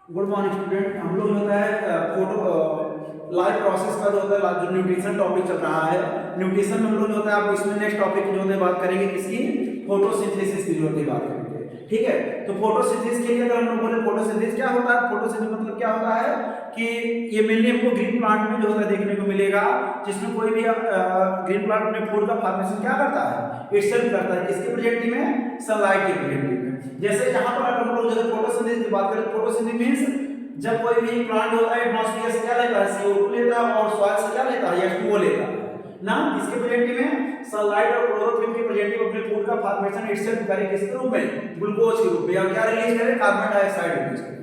Good morning student. हम लोग जो होता है फोटो लाइव प्रोसेस का जो होता है जो न्यूट्रिशन टॉपिक चल रहा है, न्यूट्रिशन में हम लोग जो होता है आप इसमें नेक्स्ट टॉपिक जो होता है बात करेंगे किसकी, फोटोसिंथेसिस की जो होती है बात करेंगे। ठीक है, तो फोटोसिंथेसिस के लिए अगर हम लोग बोले फोटोसिंथेसिस क्या होता है, फोटोसिंथेसिस मतलब क्या होता है कि ये मेनली हमको ग्रीन प्लांट में जो होता है देखने को मिलेगा, जिसमें कोई भी ग्रीन प्लांट अपने फूड का फॉर्मेशन क्या करता है, इटसेल्फ करता है। किसके प्रेजेंट में, सनलाइट के प्रेजेंट में। जैसे यहाँ पर अगर हम लोग जो फोटोसिंथेसिस की बात करें, फोटोसिंथेसिस मींस जब कोई भी प्लांट होता है एटमॉस्फेयर से क्या लेता है, CO2 लेता है, और सॉइल से क्या लेता है, H2O लेता है ना। किसके प्रेजेंट में, सनलाइट और क्लोरोफिल के प्रेजेंट में अपने फूड का फॉर्मेशन इटसेल्फ करे किसके रूप में, ग्लूकोज के रूप में, या क्या रिलीज करे, कार्बन डाइऑक्साइड रिलीज करे।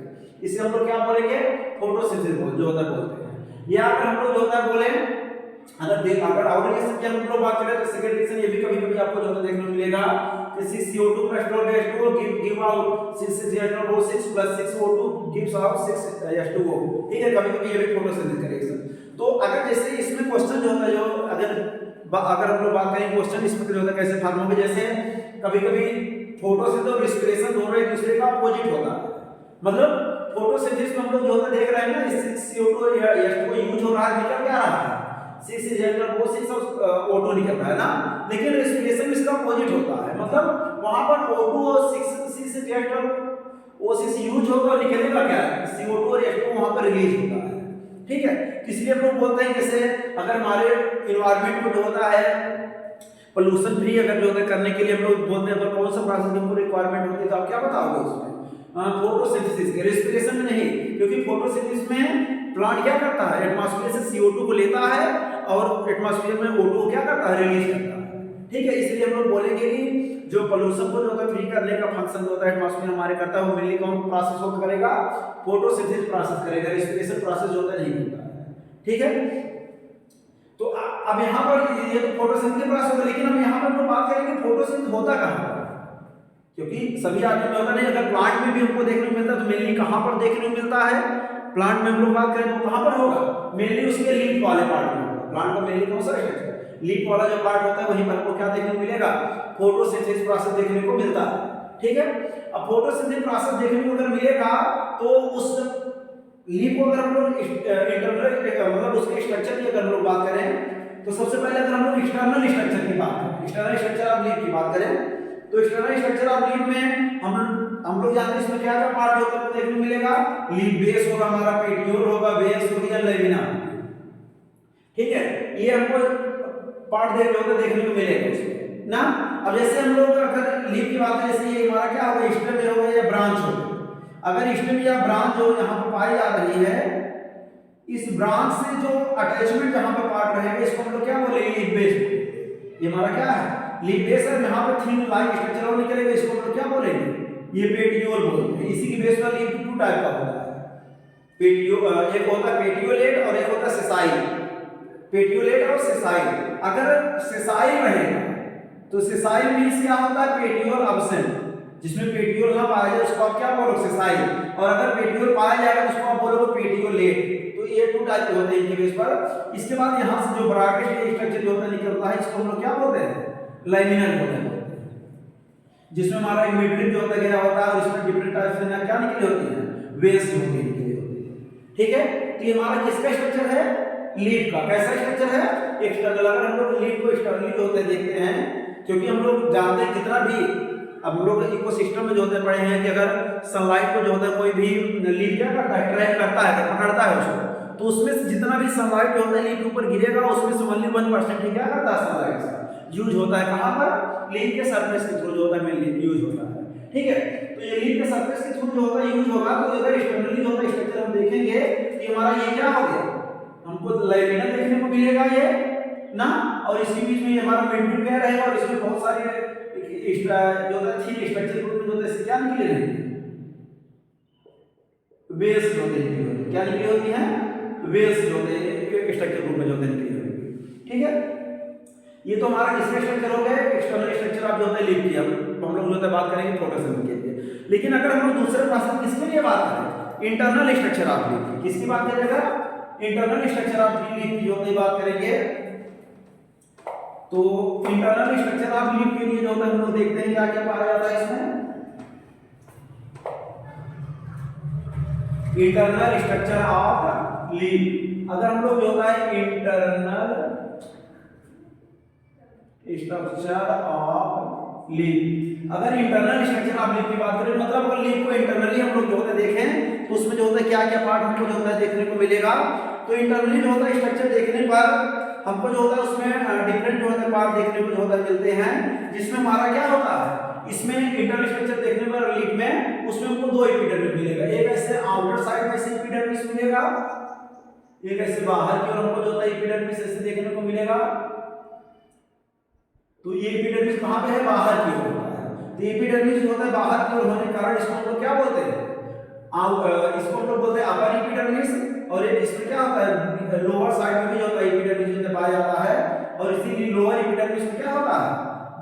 इसे हम लोग क्या बोलेंगे, फोटोसिंथेसिस जो होता है बोलते हैं। या अगर हम लोग जो होता है बोले, अगर और रिएक्शन की हम लोग बात करें तो सेकंड रिएक्शन ये भी कभी-कभी आपको जो है देखने को मिलेगा कि 6CO2 + H2O give out 6 + 6O2 gives out 6H2O। ठीक है, कभी-कभी ये भी फोटोसिंथेसिस का रिएक्शन। तो अगर जैसे इसमें क्वेश्चन जो होता है, जो अगर हम लोग बात करें क्वेश्चन इसमें जो होता है कैसे फॉर्म होंगे, जैसे कभी-कभी फोटोसिंथेसिस और रेस्पिरेशन दोनों एक दूसरे का अपोजिट होता है। मतलब फोटोसिंथेसिस में हम लोग जो होता देख रहे हैं ना, इस CO2 या H2O यूज हो रहा है, निकल क्या रहा है, 6 O2 निकल रहा है ना। लेकिन रेस्पिरेशन इसका अपोजिट होता है, मतलब वहां पर O2 और 6 यूज होगा और निकलेगा क्या, CO2 और H2O वहां पर रिलीज होता है। ठीक है, इसलिए हम लोग बोलते हैं जैसे अगर हमारे इन्वायरमेंट को जो होता है पोल्यूशन फ्री अगर जो है करने के लिए हम लोग बोलते हैं, तो कौन सा प्रोसेस की हमको रिक्वायरमेंट होती है, तो आप क्या बताओगे उसमें, फोटोसिंथेसिस। रेस्पिरेशन में नहीं, क्योंकि फोटोसिंथेसिस में प्लांट क्या करता है, एटमॉस्फेयर से CO2 को लेता है और एटमॉस्फेयर में O2 क्या करता है, रिलीज करता है। ठीक है, इसलिए हम लोग बोलेंगे कि जो पोल्यूशन को जो होता है फ्री करने का फंक्शन होता है एटमॉस्फेयर हमारे करता है, वो मेनली कौन प्रोसेस होता करेगा, फोटोसिंथेसिस प्रोसेस करेगा। रेस्पिरेशन प्रोसेस जो होता है नहीं होता है। ठीक है, तो अब यहाँ पर ये तो फोटोसिंथेसिस प्रोसेस होगा, लेकिन हम यहाँ पर हम बात करेंगे फोटोसिंथेसिस होता कहाँ पर, क्योंकि सभी आदमी में होता नहीं। अगर प्लांट में भी हमको देखने को मिलता है तो मेनली कहाँ पर देखने को मिलता है, प्लांट में हम लोग बात करें तो कहाँ पर होगा, मेनली उसके लीफ वाले पार्ट में होगा। प्लांट का मेनली कौन सा स्ट्रक्चर, लीफ वाला जो पार्ट होता है वहीं पर हमको क्या देखने को मिलेगा, फोटोसिंथेसिस प्रोसेस देखने को मिलता है। ठीक है, अब फोटोसिंथेसिस प्रोसेस देखने को अगर मिलेगा तो उस लीफ को अगर हम लोग इंटरनल मतलब उसके स्ट्रक्चर की अगर हम लोग बात करें तो सबसे पहले अगर हम लोग एक्सटर्नल स्ट्रक्चर की बात करें, एक्सटर्नल स्ट्रक्चर ऑफ लीफ की बात करें, तो एक्सटर्नल स्ट्रक्चर ऑफ लीफ में हम लोग जानते हैं इसमें क्या क्या पार्ट होता है देखने को मिलेगा, लीफ बेस होगा हमारा, पेटियोल होगा, बेस होगी या लेमिना। ठीक है, ये हमको पार्ट देखने को मिलेगा उसमें ना। अब जैसे हम लोग अगर लीफ की बात करें, जैसे ये हमारा क्या होगा, स्टेम होगा या ब्रांच होगा। अगर स्टेम या ब्रांच जो यहाँ पर पाई जा रही है, इस ब्रांच से जो अटैचमेंट जहाँ पर पार्ट रहेगा इसको हम लोग क्या बोलेंगे, लीफ बेस। ये हमारा क्या है, लीफ बेस है। यहाँ पे थिन लाइक स्ट्रक्चर और निकलेगा, इसको हम लोग क्या बोलेंगे, ये पेटियोल बोलते हैं। इसी की बेस पर लीफ टू टाइप का होता है, एक होता है पेटियोलेट और एक होता है सेसाइल। पेटियोलेट और सेसाइल, अगर सेसाइल रहेगा तो सेसाइल मींस क्या होता है, पेटियोल अब्सेंट, जिसमें पेटियोल ना पाया जाए उसको आप क्या बोलोगे, सेसाइल। और अगर पेटियोल पाया जाएगा तो उसको आप बोलोगे पेटियोलेट। तो ये टू टाइप के होते हैं इनके बेस पर। इसके बाद यहाँ से जो ब्रॉडेस्ट स्ट्रक्चर जो होता है निकलता है, इसको हम लोग क्या बोलते हैं, लैमिनर बोलते हैं, जिसमें हमारा एक मैट्रिक्स जो होता गया होता है और इसमें डिफरेंट टाइप से क्या निकली होती है, वेव्स निकली होती है। ठीक है, तो ये हमारा किसका स्ट्रक्चर है, लीफ का। कैसा स्ट्रक्चर है, एक्सटर्नल। अगर हम लोग लीफ को एक्सटर्नली होते देखते हैं, क्योंकि हम लोग जानते हैं कितना भी अब हम लोग इकोसिस्टम में जो होते पढ़े हैं कि अगर सनलाइट को जो होता है कोई भी लीफ क्या करता है, ट्रैप करता है, पकड़ता है उसको, तो उसमें से जितना भी सनलाइट जो होता है लीफ के ऊपर गिरेगा उसमें से ओनली 1% ही क्या करता है, सनलाइट से यूज होता है। कहाँ पर, लीफ के सरफेस के थ्रू जो होता है मेनली यूज होता है। ठीक है, तो ये लीफ के सरफेस के थ्रू जो होता है यूज होगा। तो अगर एक्सटर्नली होता है स्ट्रक्चर हम देखेंगे कि हमारा ये क्या हो गया, हमको लैमिनर देखने को मिलेगा ये ना, और इसके बीच में हमारा मेम्ब्रेन क्या रहेगा, और इसमें बहुत सारे जो होता है थिन स्ट्रक्चर ग्रुप में जो होता है क्या निकले रहेंगे, वेल्स जो होते हैं, क्या निकली होती है, वेल्स जो होते हैं स्ट्रक्चर ग्रुप में जो होते निकली होती। ठीक है, ये तो हमारा किसका स्ट्रक्चर हो गया, एक्सटर्नल स्ट्रक्चर आप जो होता है लीफ की। अब हम लोग जो होता है बात करेंगे फोटोसिंथेसिस के लिए। लेकिन अगर हम लोग दूसरे प्रोसेस किसके लिए बात करें, इंटरनल स्ट्रक्चर ऑफ लीफ, किसकी बात करेंगे, इंटरनल स्ट्रक्चर ऑफ लीफ की जो होती है बात करेंगे। तो इंटरनल स्ट्रक्चर ऑफ लीफ के लिए जो होता है हम लोग देखते हैं क्या क्या पाया जाता है इसमें। Internal structure of leaf. अगर हम लोग जो होता है इंटरनल स्ट्रक्चर ऑफ लीफ, अगर इंटरनल स्ट्रक्चर ऑफ लीफ की बात करें, मतलब अगर लीफ को इंटरनली हम लोग जो होता है देखें तो उसमें जो होता है क्या क्या पार्ट हमको जो होता है देखने को मिलेगा। तो इंटरनली जो होता है स्ट्रक्चर देखने पर हमको जो होता है उसमें डिफरेंट जो होता है पार्ट देखने को जो होता है मिलते हैं, जिसमें हमारा क्या होता है, इसमें इंटरनल स्ट्रक्चर देखने पर लीफ में उसमें हमको दो एपिडर्मिस मिलेगा, एक ऐसे आउटर साइड में से एपिडर्मिस मिलेगा, एक ऐसे बाहर की ओर हमको जो होता है एपिडर्मिस ऐसे देखने को मिलेगा। तो ये एपिडर्मिस कहां पे है, बाहर की ओर होता है। तो एपिडर्मिस जो होता है बाहर की ओर होने के कारण इसको हम लोग क्या बोलते हैं, इसको हम लोग बोलते हैं अपर एपिडर्मिस। और एक इसमें क्या होता है, लोअर साइड में भी जो होता है एपिडर्मिस जो पाया जाता है, और इसीलिए लोअर एपिडर्मिस में क्या होता है,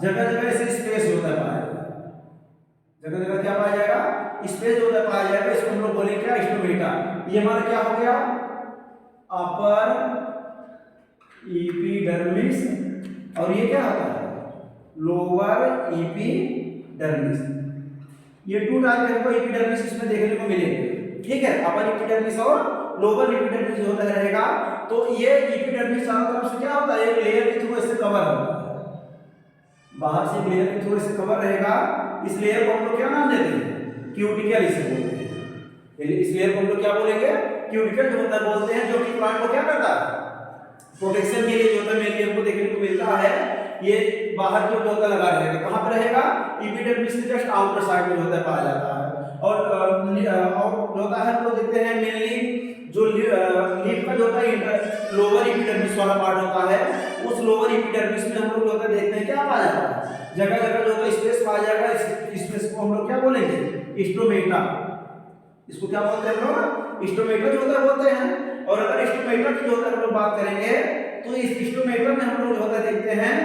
जगह जगह ऐसे स्पेस होता है पाया जाएगा, जगह जगह क्या पाया जाएगा, स्पेस होता है पाया जाएगा। इसको हम लोग बोलेंगे क्या, स्टोमेटा। ये हमारा क्या हो गया, अपर एपिडर्मिस, और ये क्या होता है, लोअर एपिडर्मिस। ये टू टाइप के हमको एपिडर्मिस इसमें देखने को मिलेंगे, ठीक है, अपर एपिडर्मिस और लोअर एपिडर्मिस जो होता रहेगा। तो ये एपिडर्मिस चारों तरफ से क्या होता है, एक लेयर के थ्रू इससे कवर होता है, बाहर से लेयर के थ्रू इससे कवर रहेगा। इस लेयर को हम लोग क्या नाम देते हैं, क्यूटिकल इसे बोलते हैं। इस लेयर को हम लोग क्या बोलेंगे, क्यूटिकल जो होता है बोलते हैं, जो कि प्लांट को क्या करता है, प्रोटेक्शन के लिए जो होता है मेनली हमको देखने को मिलता है। ये बाहर की ओर होता लगा रहेगा, कहां पर रहेगा, एपिडर्मिस के जस्ट आउटर साइड में जो होता है पाया जाता है। और जो होता है हम लोग देखते हैं मेनली जो लीफ का जो होता है लोअर एपिडर्मिस वाला पार्ट होता है, उस लोअर एपिडर्मिस में हम लोग जो होता है देखते हैं क्या पाया जाता है, जगह जगह जो होता है स्पेस पाया जाएगा। इस स्पेस को हम लोग क्या बोलेंगे, स्टोमेटा। इसको क्या बोलते हैं हम लोग, स्टोमेटा जो होता है बोलते हैं। और अगर स्टोमेटा की जो होता है हम लोग बात करेंगे, तो इस स्टोमेटा में हम लोग जो होता है देखते हैं,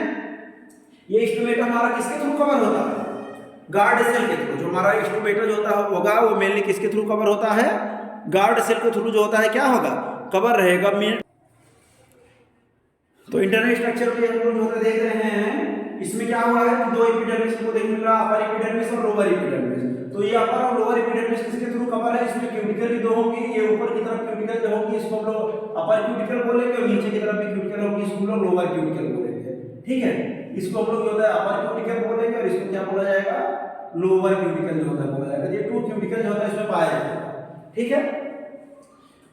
ये स्टोमेटा हमारा किसके थ्रू कवर होता है, गार्ड सेल के थ्रू। जो हमारा स्टोमेटा जो होता होगा वो मेनली किसके थ्रू कवर होता है, गार्ड सेल के थ्रू जो होता है क्या होगा, कवर रहेगा। तो इंटरनल स्ट्रक्चर पे हम लोग जो होता देख रहे हैं, इसमें क्या हुआ है कि दो एपिडर्मिस को देखने मिल रहा, अपर एपिडर्मिस और लोअर एपिडर्मिस। तो ये अपर और लोअर एपिडर्मिस किसके थ्रू कवर है, इसमें क्यूटिकल भी दो होंगी, ये ऊपर की तरफ क्यूटिकल जो होगी इसको हम लोग अपर क्यूटिकल बोलेंगे, और नीचे की तरफ भी क्यूटिकल होगी, इसको हम लोग लोअर क्यूटिकल बोलेंगे, ठीक है। इसको हम लोग जो होता है अपर क्यूटिकल बोलेंगे, और इसको क्या बोला जाएगा, लोअर क्यूटिकल जो होता है बोला जाएगा। ये टू क्यूटिकल जो होता है इसमें पाया जाएगा, ठीक है।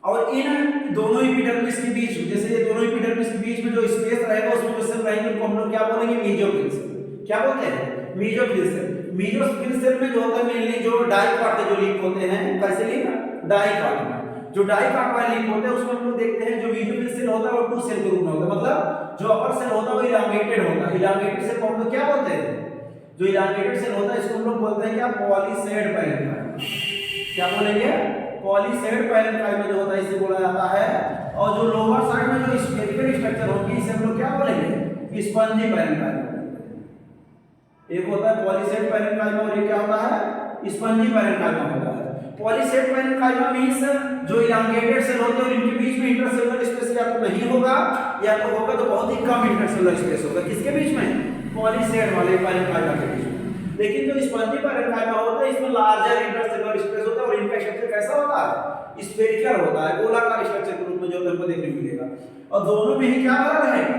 और इन दोनों एपिडर्मिस के बीच, जैसे ये दोनों एपिडर्मिस के बीच में जो स्पेस रहेगा उसमें जो सेल रहेंगे उनको हम लोग क्या बोलेंगे, मेसोफिल सेल। क्या बोलते हैं, मेसोफिल सेल। मेसोफिल सेल में जो होता है मेनली जो डाइकॉट के जो लीफ होते हैं, कैसे लीफ, डाइकॉट में जो डाइकॉट वाले लीफ होते हैं उसमें हम लोग देखते हैं जो मेसोफिल सेल होता है वो टू सेल के रूप में होता है। मतलब जो अपर सेल होता है वो इलांगेटेड होता है। इलांगेटेड सेल को हम लोग क्या बोलते हैं, जो इलांगेटेड सेल होता है इसको हम लोग बोलते हैं क्या, पॉलीसेड पैरेंकाइमा। क्या बोलेंगे, पॉलीसेड पैरेंकाइमा जो होता है इसे बोला जाता है। और जो लोअर साइड में जो स्फेरिकल स्ट्रक्चर होगी इसे हम लोग क्या बोलेंगे, स्पंजी पैरेंकाइमा। एक होता है पॉलीसेड पैरेंकाइमा और एक क्या होता है, स्पंजी पैरेंकाइमा होता है। पॉलीसेड पैरेंकाइमा मींस जो इलांगेटेड सेल होते हैं और इनके बीच में इंटरसेलुलर स्पेस या तो नहीं होगा या तो होगा तो बहुत ही कम इंटरसेलुलर स्पेस होगा। किसके बीच में, पॉलीसेड वाले पैरेंकाइमा के बीच में। लेकिन जो स्पंजी पैरेंकाइमा होता है इसमें लार्जर इंटरसेलुलर स्पेस होता है और इनका स्ट्रक्चर कैसा होता है, स्फेरिकल होता है, गोलाकार स्ट्रक्चर के रूप में जो हमको देखने को मिलेगा। और दोनों में ही क्या भरा रहेगा,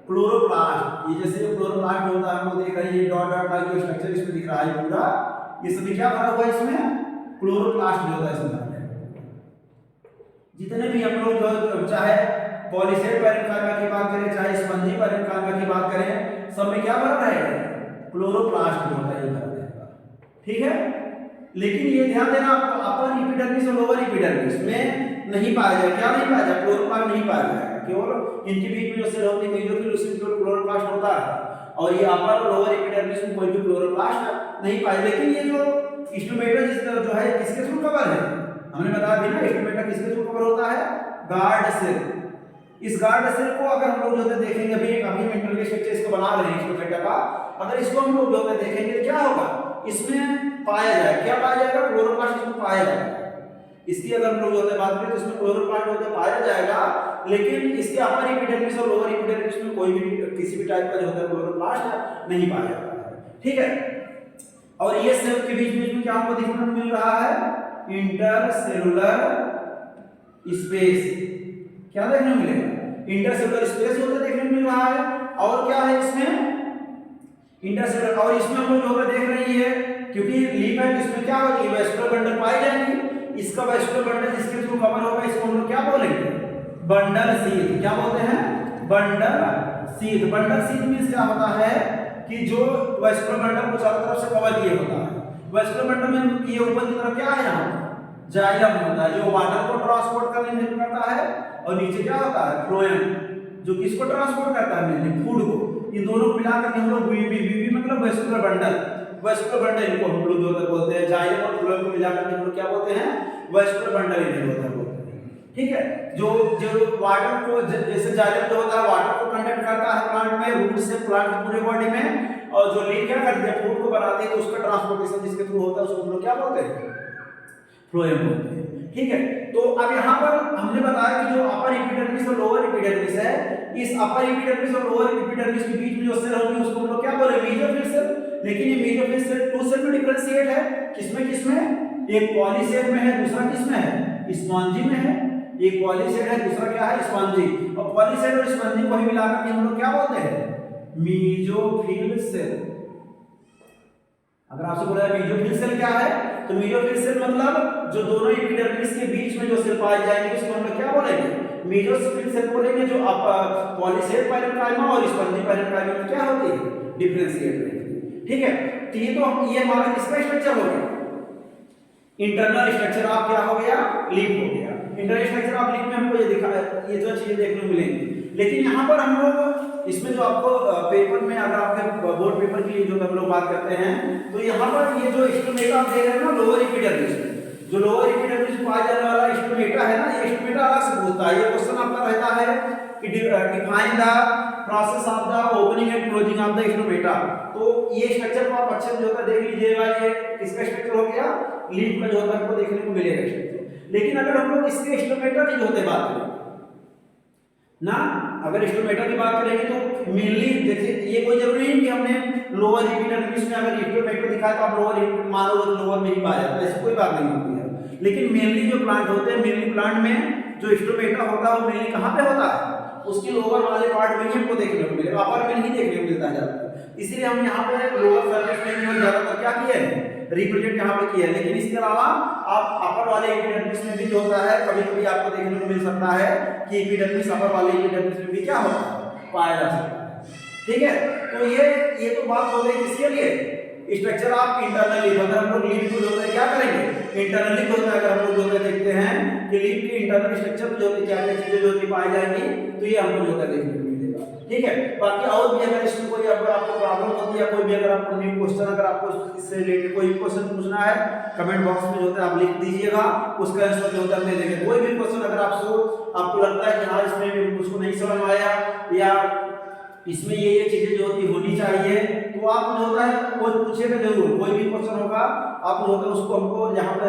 क्लोरोप्लास्ट। ये जैसे जो क्लोरोप्लास्ट होता है हमको देख रहे हैं, ये डॉट डॉट का जो स्ट्रक्चर इसमें दिख रहा है पूरा, ये सभी क्या भरा हुआ है इसमें, क्लोरोप्लास्ट जो होता है इसमें। जितने भी हम लोग जो चाहे पॉलीसेड पैरेंकाइमा की बात करें चाहे स्पंजी पैरेंकाइमा की बात करें, सब में क्या भरा रहेगा, क्लोरोप्लास्ट जो होता है ये भरा रहेगा, ठीक है। लेकिन ये ध्यान देना आपको अपर एपिडर्मिस और लोअर एपिडर्मिस में नहीं पाया जाएगा। क्या नहीं पाया जाएगा, क्लोरोप्लास्ट नहीं पाया जाएगा। केवल इनके बीच में जो सेल होती है मेसोफिल उसमें केवल क्लोरोप्लास्ट होता है और ये अपर और लोअर एपिडर्मिस में कोई भी क्लोरोप्लास्ट नहीं पाया। लेकिन ये जो स्टोमेटा जो है किसके थ्रू कवर है, हमने बताया भी ना, स्टोमेटा किसके थ्रू कवर होता है, गार्ड सेल। इस गार्ड सेल को अगर हम लोग जो है देखेंगे, अभी इंटरनल स्ट्रक्चर इसको बना रहे हैं स्टोमेटा का, अगर इसको हम लोग जो है देखेंगे क्या होगा, इसमें पाया जाएगा, क्या पाया जाएगा, क्लोरोप्लास्ट इसमें पाया जाएगा। इसकी अगर हम लोग जो है बात करें तो इसमें क्लोरोप्लास्ट जो है पाया जाएगा, लेकिन इसके अपर एपिडर्मिस और लोअर एपिडर्मिस में कोई भी किसी भी टाइप का जो होता है क्लोरोप्लास्ट नहीं पाया जाता है, ठीक है। और ये सेल के बीच में क्या हमको देखने को मिल रहा है, इंटरसेलुलर स्पेस, क्या देखने को मिलेगा? इंटरसेलुलर स्पेस होता देखने को मिल रहा है। और क्या है इसमें? इंटरसेलुलर, और इसमें हम लोग जो देख रही है, क्योंकि लीफ है तो इसमें क्या होगी? वेस्कुलर बंडल पाई जाएंगी। इसका वेस्कुलर बंडल जिसके थ्रू कवर होगा इसको हम लोग क्या बोलेंगे? Bundle sheath. क्या बोलते हैं? Bundle sheath. Bundle sheath means क्या होता है कि जो वेस्कुलर बंडल को चारों तरफ से कवर किए होता है। वेस्कुलर बंडल में ये ऊपर की तरफ क्या है? यहाँ जाइलम होता है जो वाटर को ट्रांसपोर्ट करने में हेल्प करता है, और नीचे क्या होता है? फ्लोएम, जो किसको ट्रांसपोर्ट करता है? मेनली फूड को। इन दोनों को मिलाकर हम लोग वी मतलब वेस्कुलर बंडल, वेस्कुलर बंडल इनको हम लोग जो बोलते हैं। जाइलम और फ्लोएम को मिलाकर हम लोग क्या बोलते हैं? वेस्कुलर बंडल इन्हें बोलते हैं। ठीक है, जो वाटर को जैसे जाइलम जो होता है वाटर को कंडक्ट करता है प्लांट में, रूट से प्लांट की पूरे बॉडी में, और जो लीफ क्या करती है? फूड को बनाती है, तो उसका ट्रांसपोर्टेशन जिसके थ्रू होता है उसको हम लोग क्या बोलते हैं? फ्लोएम बोलते हैं। ठीक है, तो अब यहाँ पर हमने बताया कि जो अपर एपिडर्मिस और लोअर एपिडर्मिस है, इस अपर एपिडर्मिस और लोअर एपिडर्मिस के बीच में जो सेल होगी उसको हम लोग क्या बोले? Mesophyll cell. लेकिन ये मेसोफिल सेल टू सेल में डिफरेंशिएट है। किसमें किसमें? एक पॉलीसेल में है, दूसरा किसमें है? स्पॉन्जी में है। एक पॉलीसेल है, दूसरा क्या है? स्पॉन्जी। और पॉलीसेल और स्पॉन्जी को ही मिलाकर के हम लोग क्या बोलते हैं? Mesophyll cell. अगर आपसे बोला जाए मेसोफिल सेल क्या है, तो मेसोफिल सेल मतलब जो दोनों एपिडर्मिस के बीच में जो सेल पाए जाएंगे उसको हम लोग क्या बोलेंगे? मेसोफिल सेल बोलेंगे। जो पॉलीसेल पैरेन्काइमा और स्पॉन्जी पैरेन्काइमा में क्या होती है? डिफरेंशिएट रहती है। ठीक है, तो ये हमारा किसका स्ट्रक्चर हो गया? इंटरनल स्ट्रक्चर ऑफ क्या हो गया? लीफ हो गया। इंटरनल स्ट्रक्चर ऑफ लीफ में हमको ये दिखा, ये जो चीजें देखने को मिलेंगी। लेकिन यहाँ पर हम लोग इसमें जो आपको पेपर में, अगर आपके बोर्ड पेपर की जो हम लोग बात करते हैं, तो यहाँ पर ये जो स्टोमेटा आप देख रहे हैं ना लोअर एपिडर्मिस में, जो लोअर एपिडर्मिस में पाया जाने वाला स्टोमेटा है ना, ये स्टोमेटा अलग से पूछता है। ये क्वेश्चन आपका रहता है कि define the process of the opening and closing of the stomata. तो ये स्ट्रक्चर को आप अच्छे से जो है देख लीजिएगा। ये किसका स्ट्रक्चर हो गया? लीफ का जो होता है आपको देखने को मिलेगा स्ट्रक्चर। लेकिन अगर हम लोग इसके स्टोमेटा की जो होते बात करें ना, अगर स्टोमेटा की बात करेंगे तो मेनली देखिए, ये कोई जरूरी नहीं कि हमने लोअर एपिडर्मिस में अगर स्टोमेटा दिखाया तो आप मान लो लोअर में ही पाया जाता है, ऐसी कोई बात नहीं होती है। लेकिन मेनली जो प्लांट होते हैं, मेनली प्लांट में जो स्टोमेटा होता है वो मेनली कहाँ पे होता है? उसके लोअर वाले पार्ट में ही हमको देखने को मिलेगा, अपर में नहीं देखने को मिलता है। इसलिए हम यहाँ पे लोअर सरफेस में ज्यादातर क्या किए हैं? रिप्रेजेंट यहाँ पे किया है। लेकिन इसके अलावा आप अपर वाले एपिडर्मिस में भी जो होता है कभी कभी आपको देखने को मिल सकता है कि एपिडर्मिस अपर वाले एपिडर्मिस में भी क्या होता है? पाया जा सकता है। ठीक है, तो ये तो बात हो गई किसके लिए? Structure of internally. अगर हम लोग लीफ को जो है क्या करेंगे? इंटरनली जो है अगर हम लोग जो है देखते हैं कि लीफ के इंटरनल स्ट्रक्चर जो है क्या क्या चीजें जो है पाई जाएंगी, तो ये हमको जो है देखने को मिलेगा। ठीक है, बाकी और भी अगर इसमें कोई अगर आपको प्रॉब्लम होती है, कोई भी अगर आपको न्यू क्वेश्चन, अगर आपको इससे रिलेटेड कोई क्वेश्चन पूछना है, कमेंट बॉक्स में जो है आप लिख दीजिएगा, उसका आंसर जो है हम दे देंगे। कोई भी क्वेश्चन अगर आपको लगता है कि हाँ इसमें मुझको नहीं समझ में आया या इसमें ये चीजें जो होनी चाहिए, तो आप जो होता है वो पूछेगा जरूर। कोई भी क्वेश्चन होगा आप जो होता है उसको हमको यहाँ पे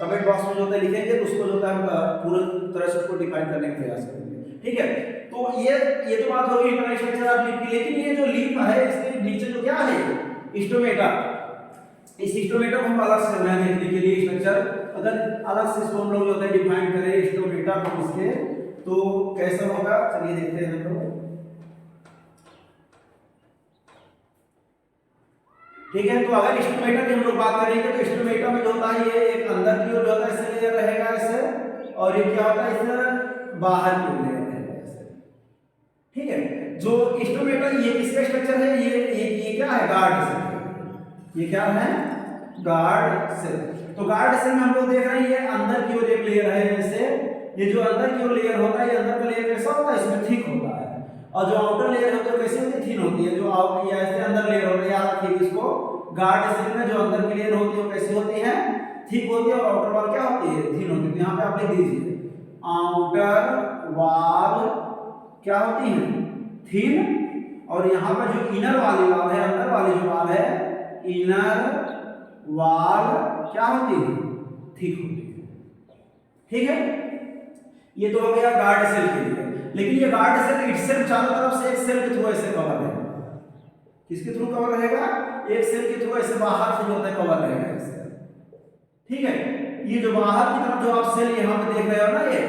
कमेंट बॉक्स में जो होता है लिखेंगे, तो उसको जो होता है हम पूरी तरह से उसको डिफाइन करने का प्रयास करेंगे। ठीक है, तो ये तो बात होगी इंटरनल स्ट्रक्चर ऑफ लीफ की। लेकिन ये जो लीफ है इसके नीचे जो क्या है? स्टोमेटा। इस स्टोमेटा को हम अलग से देखने के लिए स्ट्रक्चर अगर अलग से इसको हम लोग जो होता है डिफाइन करें स्टोमेटा को इसके, तो कैसा होगा चलिए देखते हैं हम लोग। ठीक है, तो अगर स्टोमेटा की हम लोग बात करेंगे तो स्टोमेटा में जो होता है ये एक अंदर की ओर जो होता है ऐसे लेयर रहेगा ऐसे, और ये क्या होता है इससे बाहर की ओर लेयर रहेगा ऐसे। ठीक है, जो स्टोमेटा ये किसका स्ट्रक्चर है? ये क्या है? Guard cell. ये क्या है? Guard cell. तो गार्ड सेल में हम लोग देख रहे हैं ये अंदर की ओर एक लेयर है ऐसे। ये जो अंदर की ओर लेयर होता है, ये अंदर का लेयर कैसा होता है? इसमें थिक होता है। और जो आउटर लेयर होती है कैसी होती है? थिन होती है। जो ऐसे अंदर लेयर होती है, याद रखिए इसको, गार्ड सेल में जो अंदर की लेयर होती है वो कैसी होती है? थिक होती है, और आउटर वॉल क्या होती है? थिन होती है। तो यहाँ पे आप लिख दीजिए आउटर वॉल क्या होती है? थिन, और यहाँ पर जो इनर वाली वॉल है, अंदर वाली जो वॉल है, इनर वॉल क्या होती है? थिक होती है। ठीक है, ये तो हो गया गार्ड सेल के लिए। लेकिन ये गार्ड सेल इटसेल्फ चारों तरफ से एक सेल के थ्रू ऐसे कवर है। किसके थ्रू कवर रहेगा? एक सेल के थ्रू ऐसे बाहर से जो होता है कवर रहेगा ऐसे। ठीक है, ये जो बाहर की तरफ जो आप सेल यहाँ पे देख रहे हो ना, ये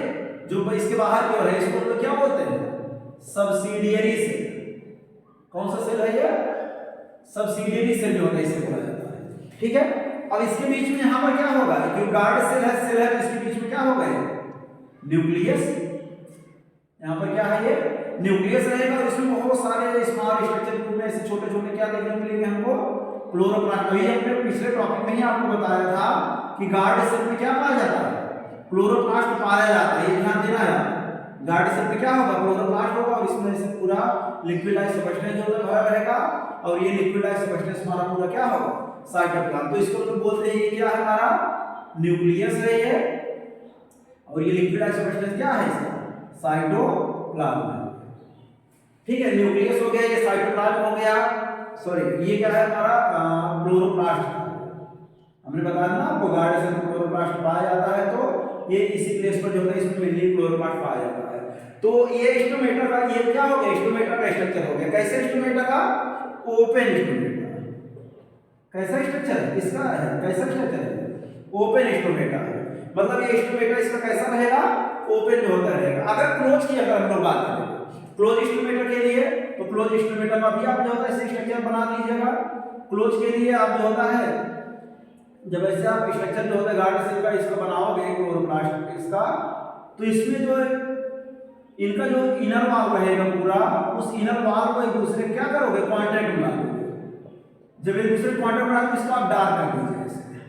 जो इसके बाहर की ओर है, इसको तो क्या बोलते हैं? Subsidiary cell. कौन सा सेल है ये? सब्सिडियरी सेल जो होता है इसे बोला जाता है। ठीक है, अब इसके बीच में यहाँ पर क्या होगा? क्योंकि गार्ड सेल है तो इसके बीच में क्या होगा? न्यूक्लियस। यहाँ पर क्या है? ये न्यूक्लियस रहेगा और इसमें बहुत सारे स्मॉल स्ट्रक्चर में ऐसे छोटे छोटे क्या देखने को मिलेंगे हमको? क्लोरोप्लास्ट। अभी हमने पिछले टॉपिक में ही आपको बताया था कि गार्ड सेल में क्या पाया जाता है? क्लोरोप्लास्ट पाया जाता है। ये ध्यान देना है। गार्ड सेल में क्या होगा? क्लोरोप्लास्ट होगा और इसमें से पूरा लिक्विडाइज्ड सब्सटेंस जो होता है भरा रहेगा और ये लिक्विडाइज्ड सब्सटेंस हमारा पूरा क्या होगा? साइटोप्लाज्म। तो इसको लोग बोलते हैं ये क्या है? हमारा न्यूक्लियस है ये, और ये लिक्विडाइज्ड सब्सटेंस क्या है? इसका साइटोप्लाज्म है। ठीक है, न्यूक्लियस हो गया, ये साइटोप्लाज्म हो गया। सॉरी, ये क्या है हमारा? क्लोरोप्लास्ट। हमने बताया ना आपको गार्ड सेल में क्लोरोप्लास्ट पाया जाता है, तो ये इसी प्लेस पर जो है इसमें मेनली क्लोरोप्लास्ट पाया जाता है। तो ये स्टोमेटा का ये क्या हो गया? स्टोमेटा का स्ट्रक्चर हो गया। कैसे स्टोमेटा का? Open stomata. कैसा स्ट्रक्चर है इसका? कैसा स्ट्रक्चर है? ओपन स्टोमेटा है। मतलब ये स्टोमेटा इसका कैसा रहेगा? ओपन जो होता रहेगा। अगर क्लोज की अगर हम लोग बात करें क्लोज स्टोमेटा के लिए, तो क्लोज स्टोमेटा का भी आप जो होता है ऐसे स्ट्रक्चर बना लीजिएगा। क्लोज के लिए आप जो होता है, जब ऐसे आप स्ट्रक्चर जो होता है गार्ड सेल का इसका बनाओगे क्लोरोप्लास्ट इसका, तो इसमें जो है इनका जो इनर वॉल रहेगा पूरा, उस इनर वॉल को एक दूसरे क्या करोगे? कांटेक्ट बना दोगे। जब एक दूसरे कांटेक्ट बना तो इसको आप डार्क कर दीजिए।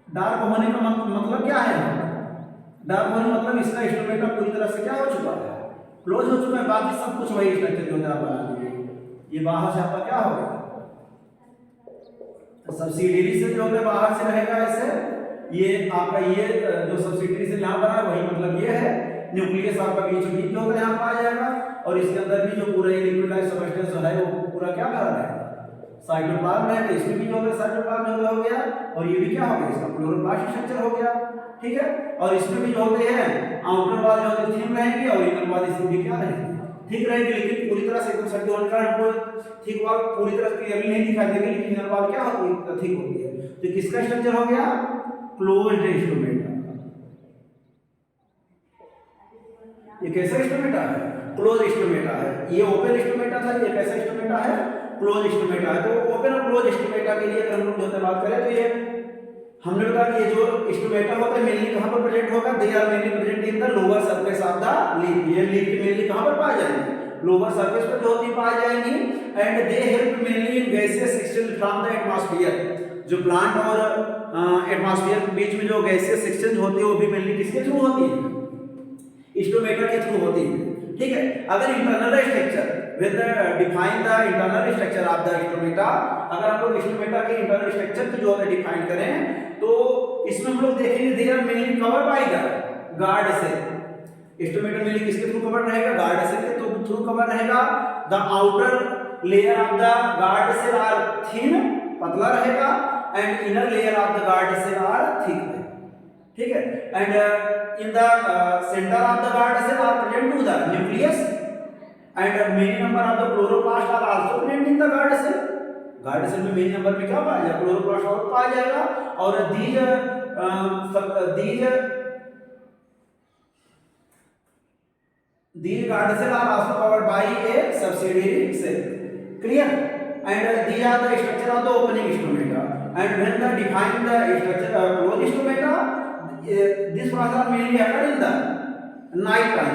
डार्क होने का मतलब क्या है? डार्क होने मतलब इसका स्टोमेटा पूरी तरह से क्या हो चुका है? क्लोज हो चुका है। बाकी सब कुछ वही स्ट्रक्चर जो है आप बना दीजिए। ये बाहर से आपका क्या होगा? सब्सिडियरी से जो है बाहर से रहेगा ऐसे। ये आपका ये जो सब्सिडियरी से यहाँ बना है वही मतलब ये है। न्यूक्लियस आपका बीच बीच जो होता है यहाँ पाया जाएगा और इसके अंदर भी जो पूरा लिक्विडाइज्ड सब्सटेंस जो है वो पूरा क्या भरा रहेगा? साइटोप्लाज्म है। तो इसमें भी जो है साइटोप्लाज्म हो गया और ये भी क्या हो गया? इसका क्लोरोप्लास्ट स्ट्रक्चर हो गया। ठीक है, और इसमें भी जो होते हैं आउटर वॉल जो होती है थिन रहेगी और इनर वॉल इसमें भी क्या रहेगी? ठीक रहेगी, लेकिन पूरी तरह से एकदम सख्त होने का हमको थिक वॉल पूरी तरह से क्लियरली नहीं दिखाई देगी, लेकिन इनर वॉल क्या होती है? थिक होती है। तो किसका स्ट्रक्चर हो गया? Closed stomata. ये कैसा स्टोमेटा है? क्लोज स्टोमेटा है। ये ओपन स्टोमेटा था, ये कैसा स्टोमेटा है? क्लोज स्टोमेटा है। तो ओपन और क्लोज स्टोमेटा के लिए अगर हम लोग जो बात करें तो ये हमने बताया कि ये जो स्टोमेटा होता है मेनली कहां पर प्रेजेंट होगा? They are mainly present in the lower surface of the leaf. ये लीफ मेनली कहां पर पाए जाएंगे? लोअर सरफेस पर जो होती पाई जाएंगी। And they help mainly in gaseous exchange from the atmosphere. जो प्लांट और एटमॉस्फेयर के बीच में जो गैसियस एक्सचेंज होती है वो भी मेनली किसके थ्रू होती है? स्टोमेटा के थ्रू होती है। ठीक है, अगर internal structure with define the internal structure of the stomata, अगर हम लोग स्टोमेटा के इंटरनल स्ट्रक्चर की जो है डिफाइन करें तो इसमें हम लोग देखेंगे they are mainly cover by the guard cell. Stomata mainly किसके थ्रू कवर रहेगा? गार्ड सेल के थ्रू कवर रहेगा। The outer layer of the guard cell are thin, पतला रहेगा, and inner layer of the guard cell are thick. ठीक है, and in the center of the guard cell are present to the nucleus and many number of the chloroplast are also present in the guard cell. guard cell में many number में क्या पाया जाएगा? Chloroplast और पाया जाएगा। और these guard cell are also covered by a subsidiary cell. Clear? And these are the structure of the opening stomata. And when the define the structure closed stomata, this process mainly occur in the night time.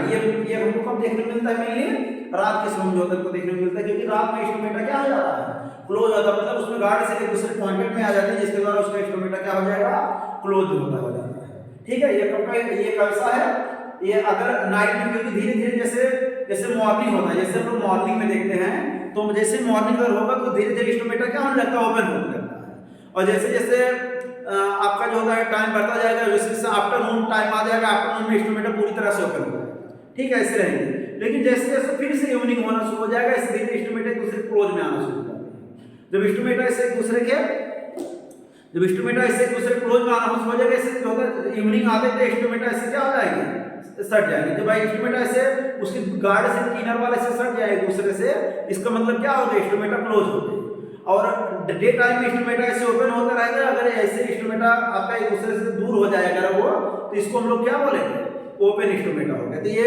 ये हमको कब देखने को मिलता है? Mainly रात के समय जो को देखने को मिलता है, क्योंकि रात में स्टोमेटा क्या हो जाता है? क्लोज हो जाता है। मतलब उसमें गार्ड से एक दूसरे कांटेक्ट में आ जाते हैं, जिसके द्वारा उसका स्टोमेटा क्या हो जाएगा? क्लोज हो जाता है। ठीक है, ये कब का ये कैसा है? ये अगर नाइट में, क्योंकि धीरे धीरे जैसे मॉर्निंग होता है, जैसे हम लोग मॉर्निंग में देखते हैं, तो जैसे मॉर्निंग अगर होगा तो धीरे धीरे स्टोमेटा क्या होने लगता है? ओपन होने लगता है। और जैसे जैसे आपका जो होता है टाइम बढ़ता जाएगा, जैसे आफ्टरनून टाइम आ जाएगा, आफ्टरनून में स्टोमेटा पूरी तरह से ओपन होगा। ठीक है, ऐसे रहेंगे। लेकिन जैसे जैसे फिर से इवनिंग होना शुरू हो जाएगा, इस धीरे स्टोमेटा एक दूसरे क्लोज में आना शुरू हो जाता है। जब स्टोमेटा ऐसे एक दूसरे क्लोज में आना शुरू हो जाएगा, इससे होता है इवनिंग आते थे स्टोमेटा ऐसे क्या हो जाएंगे? सट जाएंगे। जब भाई स्टोमेटा ऐसे उसके गार्ड से इनर वाले से सट जाए एक दूसरे से, इसका मतलब क्या हो गया? स्टोमेटा क्लोज हो गए। और डे टाइम में स्टोमेटा ऐसे ओपन होता रहेगा, अगर ऐसे स्टोमेटा आपका एक दूसरे से दूर हो जाएगा वो, तो इसको हम लोग क्या बोलेंगे, ओपन स्टोमेटा हो गया। तो ये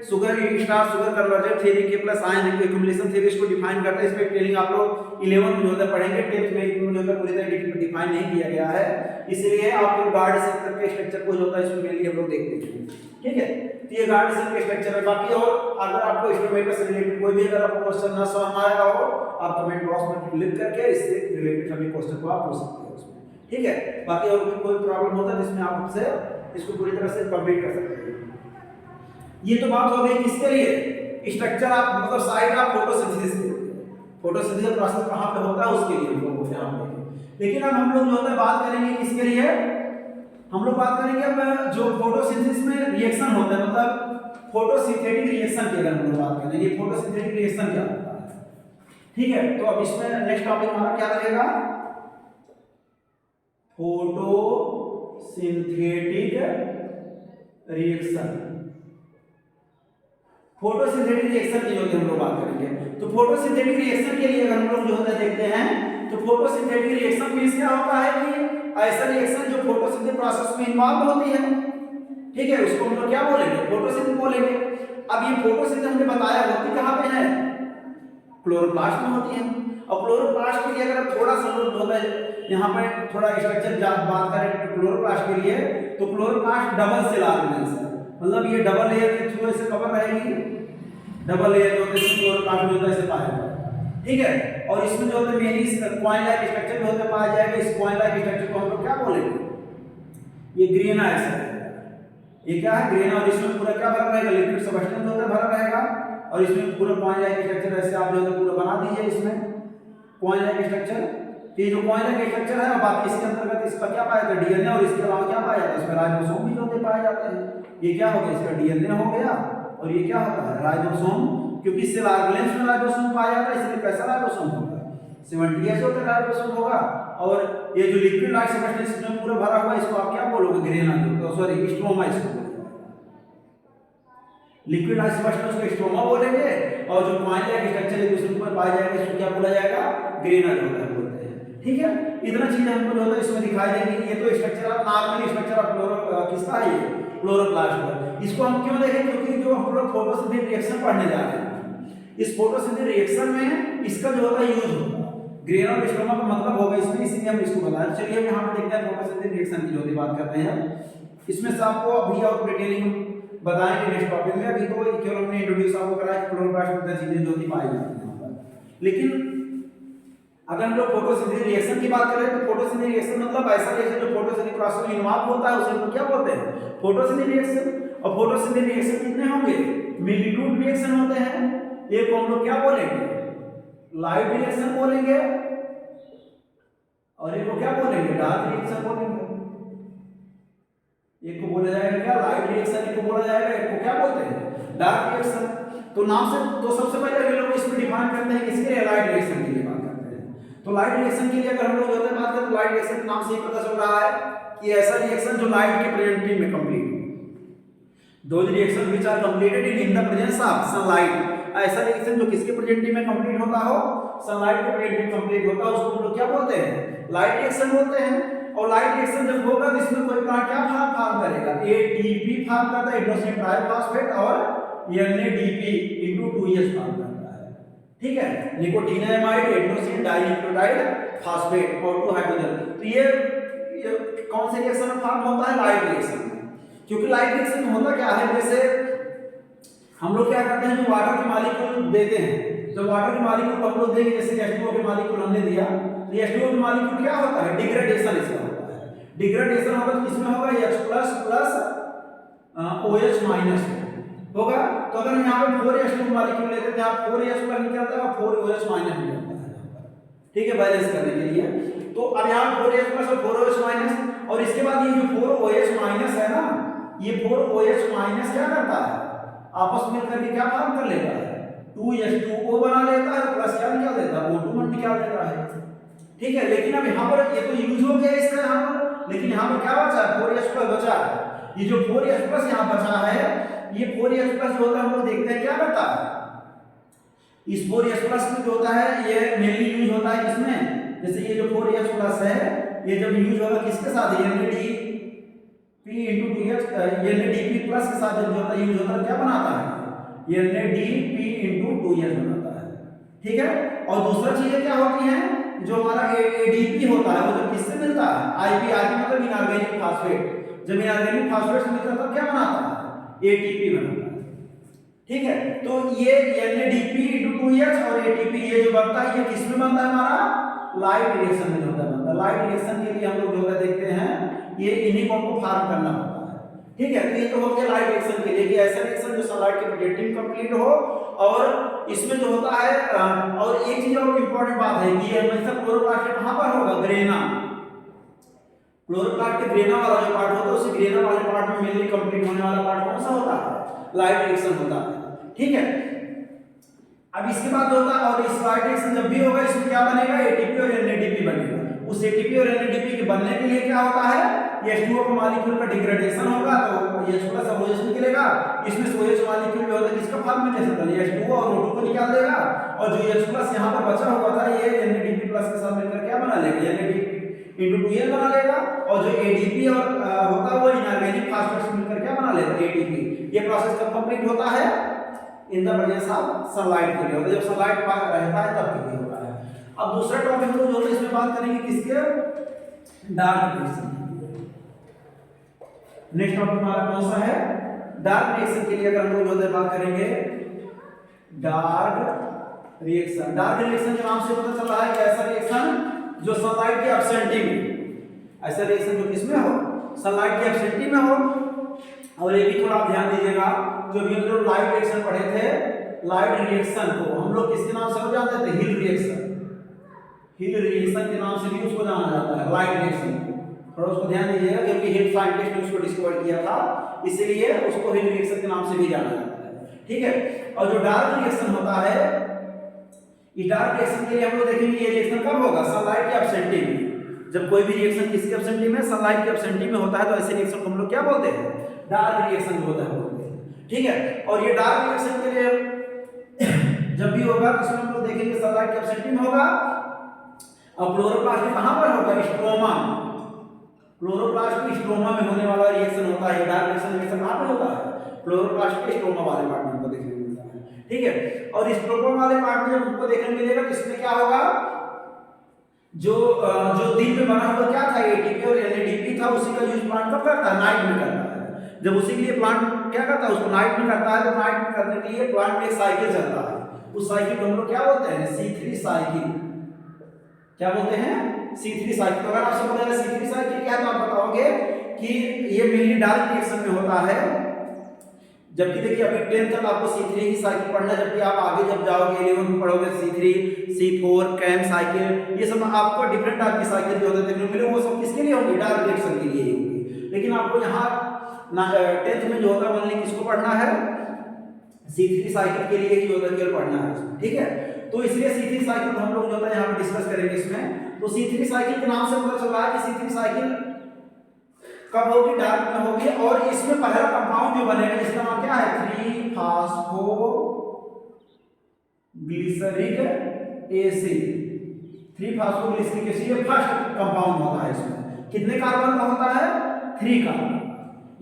sugar starch sugar conversion theory के प्लस आयन एक्युमुलेशन थ्योरी इसको डिफाइन करता है। इस पे ट्रेनिंग आप लोग 11th में जो है पढ़ेंगे, 10th में जो है पूरी तरह डिफाइन नहीं किया गया है, इसलिए आप लोग गार्ड सेल तक के स्ट्रक्चर को जो होता है इसमें मेनली हम लोग देखते हैं। ठीक है, तो ये गार्ड सेल के स्ट्रक्चर है। बाकी और अगर आपको स्टोमेटा से रिलेटेड कोई भी अगर आपको क्वेश्चन ना समझ आया हो, आप कमेंट बॉक्स में लिख करके इससे रिलेटेड सभी क्वेश्चन को आप पूछ सकते हो उसमें। ठीक है, बाकी और कोई प्रॉब्लम होता है जिसमें आप हमसे इसको पूरी तरह से कंप्लीट कर सकते हैं। ये तो बात हो गई किसके लिए, स्ट्रक्चर आप मतलब साइड आप फोटोसिंथेसिस के, फोटोसिंथेसिस प्रोसेस कहां पे होता है उसके लिए हम लोग ध्यान देंगे। लेकिन अब हम लोग जो होता है बात करेंगे किसके लिए, हम लोग बात करेंगे अब जो फोटोसिंथेसिस में रिएक्शन होता है, मतलब फोटोसिंथेटिक रिएक्शन की अगर हम लोग बात करें, ये फोटोसिंथेटिक रिएक्शन क्या होता है। ठीक है, तो अब इसमें नेक्स्ट टॉपिक हमारा क्या रहेगा, फोटोसिंथेटिक रिएक्शन। फोटोसिंथेटिक रिएक्शन की जो हम लोग बात करेंगे, तो फोटोसिंथेटिक रिएक्शन के लिए अगर हम लोग जो होता है देखते हैं, तो फोटोसिंथेटिक रिएक्शन मींस क्या होता है कि ऐसा रिएक्शन जो फोटोसिंथेसिस प्रोसेस में इन्वॉल्व होती है। ठीक है, उसको हम लोग क्या बोलेंगे, फोटोसिंथेसिस बोलेंगे। अब ये फोटोसिंथेसिस हमने बताया होती कहां पे है, क्लोरोप्लास्ट में होती है। और क्लोरोप्लास्ट के लिए अगर थोड़ा सा लोग होता है यहाँ पर थोड़ा स्ट्रक्चर बात करें क्लोरोप्लास्ट के लिए, तो क्लोरोप्लास्ट डबल सेल ऑर्गेनेल्स है, मतलब ये डबल लेयर के थ्रू ऐसे कवर रहेगी, डबल लेयर जो होता है क्लोरोप्लास्ट में होता है ऐसे पाया जाएगा। ठीक है, और इसमें जो होता है मेनली कॉइन लाइक स्ट्रक्चर में होता पाया जाएगा। इस कॉइन लाइक स्ट्रक्चर को हम लोग क्या बोलेंगे, ये ग्रेना ऐसा है, ये क्या है ग्रेना, और इसमें पूरा क्या भरा रहेगा, लिक्विड सब्सटेंस होता है भरा रहेगा, और इसमें पूरा कॉइन लाइक स्ट्रक्चर ऐसे आप जो है पूरा बना दीजिए इसमें कॉइन लाइक स्ट्रक्चर। ये जो कॉइन लाइक स्ट्रक्चर है, बाकी इसके अंतर्गत इसका क्या पाया जाता है, डीएनए, और इसके अलावा क्या पाया जाता है, इसमें राइबोसोम भी जो होते पाए जाते हैं। ये क्या हो गया, इसका डीएनए हो गया, और ये क्या होता है राइबोसोम, क्योंकि सेल ऑर्गेनेल्स में राइबोसोम पाया जाता है, इसलिए कैसा राइबोसोम होगा, 70S होता है राइबोसोम होगा। और ये जो लिक्विड लाइक सब्सटेंस में पूरा भरा हुआ इसको आप क्या बोलोगे, ग्रेना, सॉरी स्ट्रोमा इसको बोलेंगे, लिक्विड लाइक सब्सटेंस को स्ट्रोमा बोलेंगे, और जो कॉइन लाइक स्ट्रक्चर है दूसरे ऊपर पाया जाएगा इसको क्या बोला जाएगा, ग्रेना जो होता है बोलते हैं। ठीक है, इतना चीजें हमको जो होता है इसमें दिखाई देंगी। ये तो structure of normal structure of किसका है, ये क्लोरोप्लास्ट का। इसको हम क्यों देखें, क्योंकि जो हम लोग फोटोसिंथेटिक रिएक्शन पढ़ने जा रहे हैं, इस फोटोसिंथेटिक रिएक्शन में इसका जो होता है यूज होता है, ग्रेना और स्ट्रोमा का मतलब होगा इसमें, इसीलिए हम इसको बता रहे हैं। चलिए हम यहाँ पे देखते हैं फोटोसिंथेटिक रिएक्शन की जो बात करते हैं, इसमें से आपको अभी और डिटेलिंग बताएंगे नेक्स्ट टॉपिक में। अभी तो केवल हमने इंट्रोड्यूस आपको कराया क्लोरोप्लास्ट में चीजें जो पाई जाती हैं। लेकिन अगर हम लोग फोटोसिंथेटिक रिएक्शन की बात करें, तो फोटोसिंथेटिक रिएक्शन मतलब ऐसा रिएक्शन जो फोटोसिंथेटिक प्रोसेस में इन्वॉल्व होता है, उसे हम क्या बोलते हैं, फोटोसिंथेटिक रिएक्शन। और फोटोसिंथेटिक रिएक्शन कितने होंगे, मल्टीट्यूड रिएक्शन होते हैं। एक को हम लोग क्या बोलेंगे, लाइट रिएक्शन बोलेंगे, और एक को क्या बोलेंगे, डार्क रिएक्शन बोलेंगे। एक को बोला जाएगा क्या, लाइट रिएक्शन, एक को बोला जाएगा, एक को क्या बोलते हैं, डार्क रिएक्शन। तो नाम से तो सबसे पहले हम लोग इसको डिफाइन करते हैं किसके लिए, लाइट रिएक्शन के लिए बात करते हैं। तो लाइट रिएक्शन के लिए अगर हम लोग जो है बात करें, तो लाइट रिएक्शन के नाम से ही पता चल रहा है कि ऐसा रिएक्शन जो लाइट के प्रेजेंस में कंप्लीट हो। Those reaction which are completed in the presence of sunlight, ऐसा रिएक्शन जो किसके प्रेजेंस में कंप्लीट होता हो, सनलाइट के प्रेजेंस में कंप्लीट होता है, उसको हम लोग क्या बोलते हैं, लाइट रिएक्शन बोलते हैं। और लाइट रिएक्शन जब होगा तो इसमें कोई प्लांट क्या फॉर्म करेगा, एटीपी फॉर्म करता है, एडेनोसिन ट्राइफॉस्फेट, और NADP into 2S फॉर्म करता है। ठीक है, निकोटीनामाइड, एडेनोसिन डाइन्यूक्लियोटाइड फॉस्फेट और 2 हाइड्रोजन। तो ये कौन से रिएक्शन में फॉर्म होता है, लाइट रिएक्शन में। क्योंकि लाइट रिएक्शन में होता क्या है, जैसे हम लोग क्या करते हैं, जो वाटर के मॉलिक्यूल देते हैं, जब वाटर के मॉलिक्यूल हम लोग देंगे, जैसे H2O के मॉलिक्यूल हमने दिया, तो H2O के मॉलिक्यूल क्या होता है, डिग्रेडेशन इसका होता है। डिग्रेडेशन होगा तो किसमें होगा, H+ OH- होगा। तो अगर यहाँ पे 4H2 मॉलिक्यूल लेते हैं, यहाँ 4H+ निकलता है और 4OH- निकलता है। ठीक है, बैलेंस करने के लिए। तो अब यहाँ 4H+ और 4OH-, और इसके बाद ये जो 4OH- है ना, ये 4OH- क्या करता है, आपस में मिलकर के क्या फॉर्म कर लेता है, 2H2O बना लेता है, प्लस क्या निकाल देता है, O2 निकाल देता है। ठीक है, लेकिन अब यहाँ पर ये तो यूज हो गया इसका यहाँ पर, लेकिन यहाँ पर क्या बचा है, 4H+ बचा है। ये जो 4H+ यहाँ बचा है, ये 4H+ जो होता है हम लोग देखते हैं क्या करता है, इस 4H+ में जो होता है ये मेनली यूज होता है किसमें, जैसे ये जो 4H+ है ये जब यूज होगा किसके साथ, NADP+ के साथ जब होता है यूज होता है क्या बनाता है, NADP×2H बनाता है। ठीक है, और दूसरा चीजें क्या होती हैं, जो हमारा ADP होता है वो जब किससे मिलता है, IP मतलब इनऑर्गेनिक फास्फेट, जब इनऑर्गेनिक फास्फेट से मिलता है तो क्या बनाता है, ATP बनाता है। ठीक है, तो ये NADP×2H और ATP ये जो बनता है ये किसमें बनता है, हमारा लाइट रिएक्शन में बनता है। लाइट रिएक्शन के लिए हम लोग जो है देखते हैं ये इन्हीं को फॉर्म करना होता है। ठीक है, तो ये तो हो गया लाइट रिएक्शन के लिए कि ऐसा रिएक्शन जो सनलाइट के प्रोजेक्टिव कंप्लीट हो, और इसमें जो होता है और एक चीज और इंपॉर्टेंट बात है कि ये हमेशा क्लोरोप्लास्ट कहां पर होगा, ग्रेना, क्लोरोप्लास्ट के ग्रेना वाला जो पार्ट होता है उस ग्रेना वाले पार्ट में मेनली कंप्लीट होने वाला पार्ट कौन सा होता है, लाइट रिएक्शन होता है। ठीक है, अब इसके बाद होता है, और इस लाइट रिएक्शन जब भी होगा इसमें क्या बनेगा, ATP और NADP बनेगा। उस ATP और NADP के बनने के लिए क्या होता है, ये H2O का मॉलिक्यूल का डिग्रेडेशन होगा तो ये छोटा सा OH निकलेगा, इसमें OH मॉलिक्यूल जो होता है जिसका फॉर्मेशन होता है H2O और O2 को निकाल देगा, और जो H+ यहां पर बचा हुआ था ये NADP+ के साथ मिलकर क्या बना लेगा, NADP×2L बना लेगा, और जो ADP और होता है वो इनऑर्गेनिक फास्फेट से मिलकर क्या बना लेगा, ATP। ये प्रोसेस कब कंप्लीट होता है, इन द प्रेजेंस ऑफ सनलाइट के लिए होता है, जब सनलाइट रहता है तब के लिए होता है। अब दूसरा टॉपिक हम लोग इसमें बात करेंगे किसके, डार्क रिएक्शन। नेक्स्ट टॉपिक हमारा कौन सा है, डार्क रिएक्शन के लिए अगर हम लोग बात करेंगे, डार्क रिएक्शन। डार्क रिएक्शन के नाम से पता चल रहा है कि ऐसा रिएक्शन जो सनलाइट के एब्सेंटी में, ऐसा रिएक्शन जो किसमें हो, सनलाइट के एब्सेंटी में हो। और ये भी थोड़ा आप ध्यान दीजिएगा, जो भी हम लोग लाइट रिएक्शन पढ़े थे, लाइट रिएक्शन को हम लोग किसके नाम से जानते थे, हिल रिएक्शन। हिल रिएक्शन के नाम से भी उसको जाना जाता है, लाइट रिएक्शन को। थोड़ा उसको ध्यान दीजिएगा क्योंकि हिल साइंटिस्ट ने उसको डिस्कवर किया था, इसलिए उसको हिल रिएक्शन के नाम से भी जाना जाता है। ठीक है, और जो डार्क रिएक्शन होता है, इस डार्क रिएक्शन के लिए हम लोग देखेंगे ये रिएक्शन कब होगा, सनलाइट के एब्सेंटी में। जब कोई भी रिएक्शन किसके एब्सेंटी में, सनलाइट के एब्सेंटी में होता है, तो ऐसे रिएक्शन को हम लोग क्या बोलते हैं, डार्क रिएक्शन होता है बोलते हैं। ठीक है, और ये डार्क रिएक्शन के लिए जब भी होगा तो इसमें हम लोग देखेंगे सनलाइट के एब्सेंटी में होगा, और क्लोरोप्लास्ट कहां पर होगा, स्ट्रोमा। क्लोरोप्लास्ट की स्ट्रोमा में होने वाला रिएक्शन होता है, डार्क रिएक्शन कहां पर होता है, क्लोरोप्लास्ट के स्ट्रोमा वाले पार्ट में हमको देखने को मिलता है। ठीक है, और इस स्ट्रोमा वाले पार्ट में जब हमको देखने मिलेगा तो इसमें क्या होगा, जो दिन में बना हुआ क्या था, ATP और NADP था, उसी का यूज प्लांट कब करता है, नाइट में करता है। जब उसी के लिए प्लांट क्या करता है, उसको नाइट में करता है, तो नाइट में करने के लिए प्लांट में एक साइकिल चलता है, उस साइकिल को हम लोग क्या बोलते हैं, C3 साइकिल। क्या बोलते हैं, C3 साइकिल। तो अगर आपसे बोला जाए C3 साइकिल क्या है, तो आप बताओगे कि ये मेनली डार्क रिएक्शन में होता है। जबकि देखिए अभी 10th तक आपको C3 की साइकिल पढ़ना है, जबकि आप आगे जब जाओगे 11th में पढ़ोगे C3, C4, कैम साइकिल, ये सब आपको डिफरेंट टाइप की साइकिल जो होते देखने को मिले, वो सब किसके लिए होंगे, डार्क रिएक्शन के लिए होंगे। लेकिन आपको यहाँ 10th में जो होता है ओनली किसको पढ़ना है, C3 साइकिल के लिए ही जो होता है केवल पढ़ना है। ठीक है, तो इसलिए C3 साइकिल हम लोग जो होता है यहाँ पे डिस्कस करेंगे इसमें। तो C3 साइकिल के नाम से पता चल रहा है कि C3 साइकिल कब होगी, डार्क में होगी, और इसमें पहला कंपाउंड जो बनेगा जिसका नाम क्या है, 3-फॉस्फोग्लिसरिक एसिड। 3-फॉस्फोग्लिसरिक एसिड ये फर्स्ट कंपाउंड होता है। इसमें कितने कार्बन का होता है, 3 कार्बन।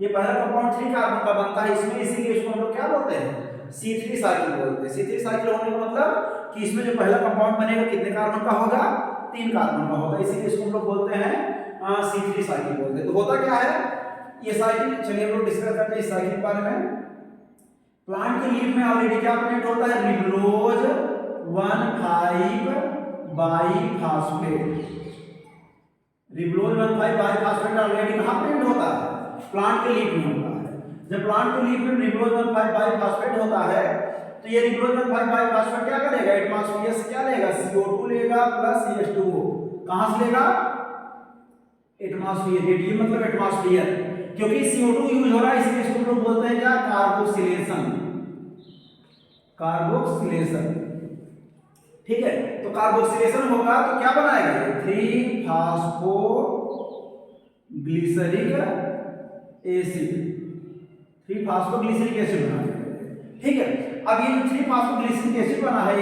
ये पहला कंपाउंड 3 कार्बन का बनता है इसमें, इसीलिए इसको हम लोग क्या बोलते हैं, C3 साइकिल बोलते हैं। C3 साइकिल होने का मतलब कि इसमें जो पहला कंपाउंड बनेगा कितने कार्बन का होगा, 3 कार्बन का होगा, इसीलिए इसको हम लोग बोलते हैं C3 साइकिल बोलते हैं। तो होता क्या है ये साइकिल, चलिए हम लोग डिस्कस करते हैं इस साइकिल के बारे में। प्लांट के लीफ में ऑलरेडी क्या प्रेजेंट होता है, रिबलोज 1,5-बाइफॉस्फेट। रिबलोज 1,5-बाइफॉस्फेट ऑलरेडी कहां प्रेजेंट होता है, प्लांट के लीफ में होता है। जब प्लांट के लीफ में रिबलोज 1,5-बाइफॉस्फेट होता है तो ये रिबलोज 1,5-बाइफॉस्फेट क्या करेगा, एटमॉस्फेयर से क्या लेगा, CO2 लेगा प्लस H2O। कहां से लेगा, एटमॉस्फेयर। ये मतलब एटमॉस्फेयर, क्योंकि CO2 यूज हो रहा है इसलिए इसको लोग बोलते हैं क्या, कार्बोक्सिलेशन। कार्बोक्सिलेशन। ठीक है, तो कार्बोक्सिलेशन होगा तो क्या बनाएगा, 3-फॉस्फोग्लिसरिक एसिड। 3-फॉस्फोग्लिसरिक एसिड बनाएगा। ठीक है, अब ये जो 3-फॉस्फोग्लिसरिक एसिड बना है,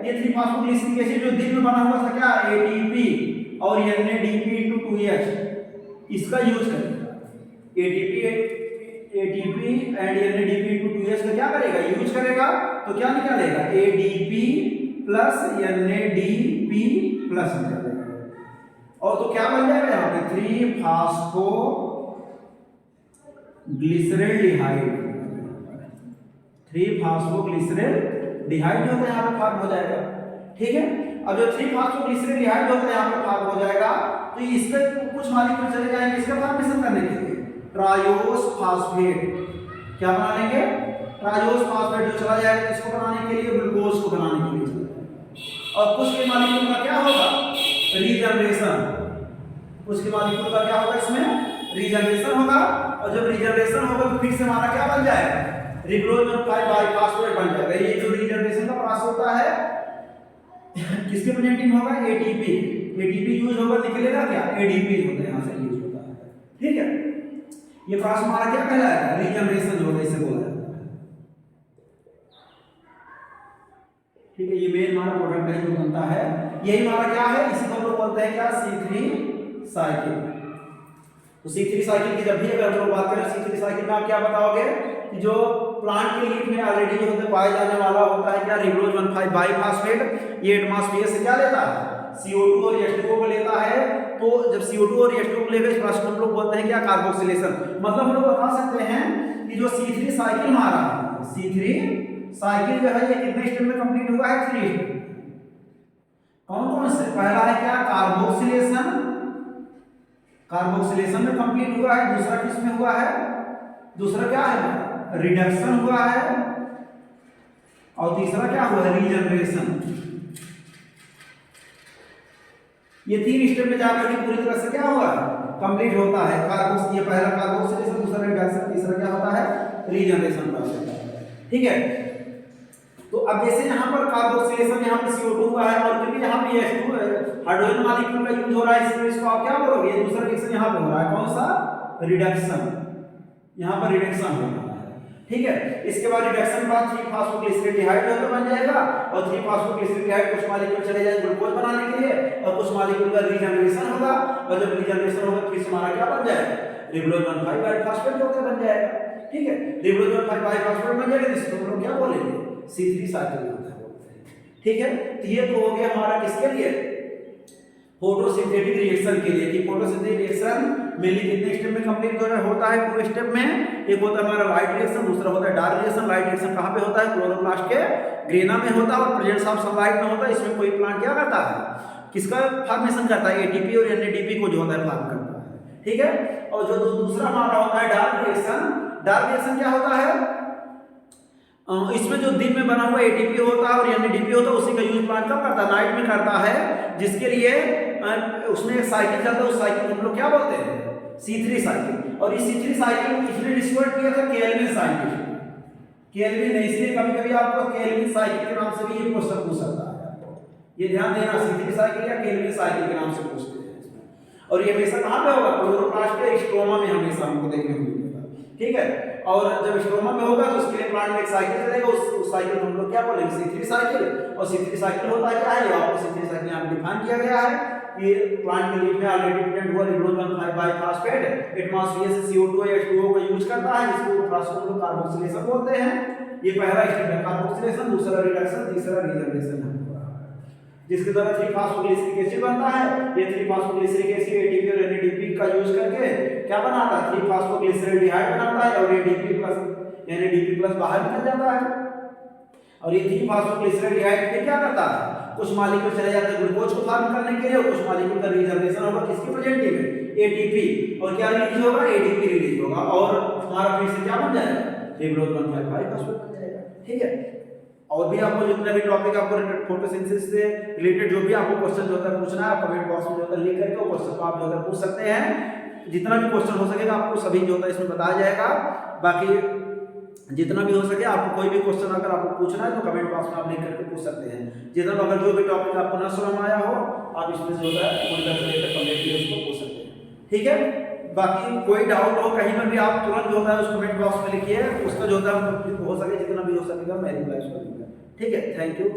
ये 3-फॉस्फोग्लिसरिक एसिड जो दिन में बना हुआ था क्या, ATP और NADP/2H, इसका यूज करेगा। ATP एंड NADP/2H का क्या करेगा, यूज करेगा, तो क्या निकालेगा, ADP प्लस NADP प्लस निकालेगा। और तो क्या बन जाएगा यहाँ पे 3-फॉस्फोग्लिसरैल्डिहाइड, 3-फॉस्फोग्लिसरैल्डिहाइड जो है यहाँ पे फॉर्म हो जाएगा। ठीक है, अब जो 3-फॉस्फोग्लिसरैल्डिहाइड जो है यहाँ पे फॉर्म हो जाएगा, तो इसके कुछ मॉलिक्यूल चले जाएंगे इसका फॉर्मेशन करने के लिए, ट्रायोस फास्फेट, क्या बना लेंगे, ट्रायोस फास्फेट जो चला जाएगा इसको बनाने के लिए, ग्लूकोज को बनाने के लिए। और कुछ के मॉलिक्यूल का क्या होगा, रीजनरेशन, कुछ के मॉलिक्यूल का क्या होगा, इसमें रीजनरेशन होगा, और जब रीजनरेशन होगा तो फिर से हमारा क्या बन जाएगा, रिबोलोज 5-बाइफॉस्फेट बन जाएगा। ये जो रीजनरेशन का प्रोसेस होता है किसके प्रेजेंटिंग होगा, ATP यूज होगा, निकलेगा क्या, ADP होता है, यहाँ से यूज होता है। ठीक है, ये प्रोसेस हमारा क्या कहलाएगा, रीजनरेशन जो होगा, इसे बोला जाता है। ठीक है, ये मेन हमारा प्रोडक्ट है जो बनता है, यही हमारा क्या है, इसी को हम लोग बोलते हैं क्या, C3 साइकिल। तो C3 साइकिल की जब भी अगर हम लोग बात करें C3 साइकिल में आप क्या बताओगे कि जो प्लांट के लीफ में ऑलरेडी जो होता है पाया जाने वाला होता है क्या, रिबोलोज 1,5-बाइफॉस्फेट, ये एटमॉस्फेयर से क्या लेता है, CO2 और H2O को लेता है। तो जब CO2 और H2O को लेगा इस प्रोसेस को हम लोग बोलते हैं क्या, कार्बोक्सिलेशन। मतलब हम लोग बता सकते हैं कि जो C3 साइकिल हमारा है, C3 साइकिल जो है ये कितने स्टेप में कंप्लीट हुआ है, 3 स्टेप। कौन कौन से, पहला है क्या, कार्बोक्सिलेशन, कार्बोक्सिलेशन में कंप्लीट हुआ है। दूसरा किस में हुआ है, दूसरा क्या है, रिडक्शन हुआ है, और तीसरा क्या हुआ है, रीजनरेशन। ये 3 स्टेप में जाकर के पूरी तरह से क्या हुआ, कंप्लीट होता है कार्बोक्स, ये पहला कार्बोक्सिलेशन, दूसरा रिडक्शन, तीसरा क्या होता है, रीजनरेशन प्रोसेस। ठीक है, तो अब जैसे यहाँ पर कार्बोक्सिलेशन, यहाँ पर CO2 हुआ है, और क्योंकि यहाँ पे H2 हाइड्रोजन मॉलिक्यूल का यूज हो रहा है, इसलिए इसको आप क्या बोलोगे, दूसरा रिएक्शन यहाँ पे हो रहा है, कौन सा, रिडक्शन, यहाँ पर रिडक्शन हो रहा है। ठीक है, इसके बाद रिडक्शन के बाद 3-फॉस्फोग्लिसरैल्डिहाइड जो बन जाएगा, और 3-फॉस्फोग्लिसरैल्डिहाइड कुछ मॉलिक्यूल चले जाएंगे ग्लूकोज बनाने के लिए, और कुछ मॉलिक्यूल का रीजनरेशन होगा, और जब रीजनरेशन होगा फिर हमारा क्या बन जाएगा, रिबोलोज 1,5-बाइफॉस्फेट जो बन जाएगा। ठीक है, रिबोलोज 1,5-बाइफॉस्फेट बन जाएगा, इसको हम लोग क्या बोलेंगे, C3 साइकिल होता है। ठीक है, तो ये तो हो गया हमारा किसके लिए, फोटोसिंथेटिक रिएक्शन के लिए, कि फोटोसिंथेटिक रिएक्शन मेनली कितने स्टेप में कंप्लीट होता है, 2 स्टेप में। एक होता है हमारा लाइट रिएक्शन, दूसरा होता है डार्क रिएक्शन। लाइट रिएक्शन कहाँ पे होता है, क्लोरोप्लास्ट के ग्रेना में होता है, और प्रेजेंस ऑफ सनलाइट में होता है। इसमें कोई प्लांट क्या करता है, किसका फॉर्मेशन करता है, ATP और NADP को जो होता है फॉर्म करता है। ठीक है, और जो दूसरा हमारा होता है डार्क रिएक्शन, डार्क रिएक्शन क्या होता है, इसमें जो दिन में बना हुआ ATP होता है और NADP होता है, उसी का यूज प्लांट कब करता है, नाइट में करता है, जिसके लिए उसमें एक साइकिल चलता है, उस साइकिल को हम लोग क्या बोलते हैं, C3 साइकिल। और इस C3 साइकिल इसने डिस्कवर किया था केल्विन साइकिल, केल्विन ने, इसलिए कभी कभी आपको केल्विन साइकिल के नाम से भी ये क्वेश्चन पूछ सकता है। ये ध्यान देना, C3 साइकिल या केल्विन साइकिल के नाम से पूछते हैं। और ये हमेशा कहाँ पे होगा, क्लोरोप्लास्ट के स्ट्रोमा में हमेशा हमको देखने को मिलेगा। ठीक है, और जब स्ट्रोमा में होगा तो उसके लिए प्लांट में एक साइकिल चलेगा, उस साइकिल को हम लोग क्या बोलेंगे, C3 साइकिल। और C3 साइकिल होता है क्या है, आपको C3 साइकिल यहाँ पे डिफाइन किया गया है कि प्लांट के लीफ में ऑलरेडी प्रेजेंट हुआ रिबोलोज 1,5-बाइफॉस्फेट एटमॉस्फेयर से CO2 और H2O का यूज करता है, जिसको प्रोसेस को कार्बोक्सिलेशन बोलते हैं। ये पहला स्टेप है कार्बोक्सिलेशन, दूसरा रिडक्शन, तीसरा रीजनरेशन है, जिसके द्वारा 3-फॉस्फोग्लिसरिक एसिड बनता है। ये 3-फॉस्फोग्लिसरिक एसिड ATP और NADP का यूज करके क्या बनाता है, 3-फॉस्फोग्लिसरैल्डिहाइड बनाता है, और ADP प्लस NADP प्लस बाहर निकल जाता है। और ये 3-फॉस्फोग्लिसरैल्डिहाइड फिर क्या करता है, कुछ मॉलिक्यूल चले जाते हैं ग्लूकोज को फॉर्म करने के लिए, और कुछ मॉलिक्यूल का रीजनरेशन होगा, किसकी प्रेजेंटिव में, ATP, और क्या रिलीज होगा, ADP रिलीज होगा, और हमारा फिर से क्या बन जाएगा, रिबोलोज 1,5-बाइफॉस्फेट बन जाएगा। ठीक है, और भी आपको जितना भी टॉपिक आपको फोटोसिंथेसिस से रिलेटेड जो भी आपको क्वेश्चन जो होता है पूछना है, कमेंट बॉक्स में जो होता है लिख करके वो क्वेश्चन को आप जो है पूछ सकते हैं। जितना भी क्वेश्चन हो सकेगा आपको सभी जो होता है इसमें बताया जाएगा। बाकी जितना भी हो सके आपको कोई भी क्वेश्चन अगर आपको पूछना है तो कमेंट बॉक्स में आप लिख करके पूछ सकते हैं। जितना अगर जो भी टॉपिक आपको न समझ में आया हो आप इसमें जो होता है पूरी तरह से कमेंट भी उसको पूछ सकते हैं। ठीक है, बाकी कोई डाउट हो कहीं पर भी आप तुरंत जो होता है उस कमेंट बॉक्स में लिखिए, उसका जो होता है हो सके जितना भी हो सकेगा मैं रिप्लाई उसको दूंगा। ठीक है, थैंक यू।